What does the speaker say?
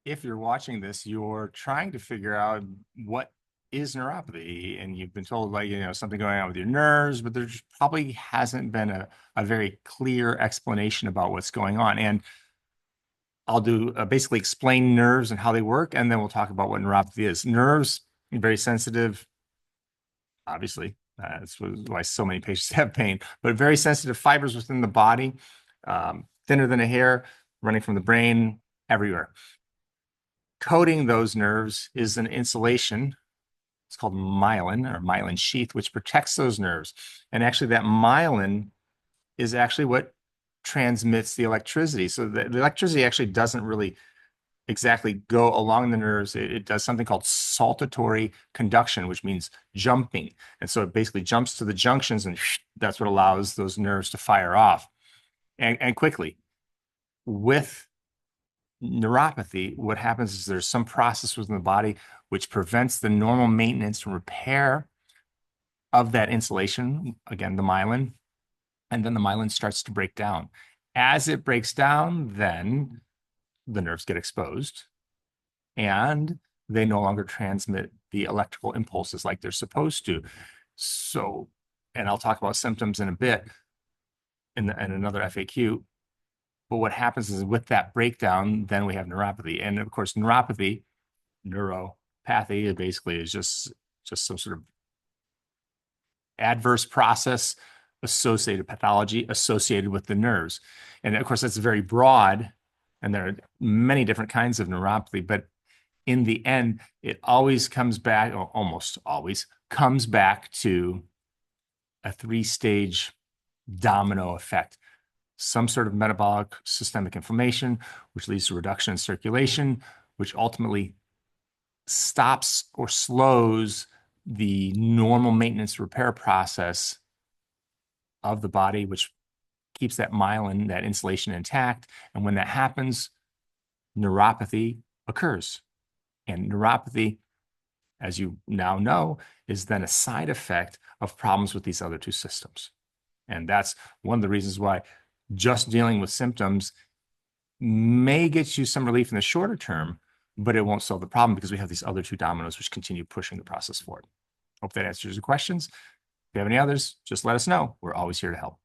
if you're watching this, you're trying to figure out what is neuropathy, and you've been told, like, something going on with your nerves, but there just probably hasn't been a very clear explanation about what's going on. And I'll do basically explain nerves and how they work, and then we'll talk about what neuropathy is. Nerves, very sensitive, obviously. That's why so many patients have pain, but very sensitive fibers within the body, thinner than a hair, running from the brain everywhere. Coating those nerves is an insulation. It's called myelin or myelin sheath, which protects those nerves. And actually, that myelin is actually what transmits the electricity. So the electricity actually doesn't really exactly go along the nerves. It does something called saltatory conduction, which means jumping. And so it basically jumps to the junctions, and that's what allows those nerves to fire off and quickly. With neuropathy, what happens is there's some process within the body which prevents the normal maintenance and repair of that insulation, again, the myelin, and then the myelin starts to break down. As it breaks down, then the nerves get exposed and they no longer transmit the electrical impulses like they're supposed to. So, and I'll talk about symptoms in a bit in another FAQ. But what happens is with that breakdown, then we have neuropathy. And of course, neuropathy, neuropathy, it basically is just some sort of adverse process associated pathology associated with the nerves. And of course, that's very broad, and there are many different kinds of neuropathy, but in the end, it always comes back, or almost always comes back to a three-stage domino effect. Some sort of metabolic systemic inflammation, which leads to reduction in circulation, which ultimately stops or slows the normal maintenance repair process of the body, which keeps that myelin, that insulation intact. And when that happens, neuropathy occurs. And neuropathy, as you now know, is then a side effect of problems with these other two systems. And that's one of the reasons why just dealing with symptoms may get you some relief in the shorter term, but it won't solve the problem because we have these other two dominoes which continue pushing the process forward. Hope that answers your questions. If you have any others, just let us know. We're always here to help.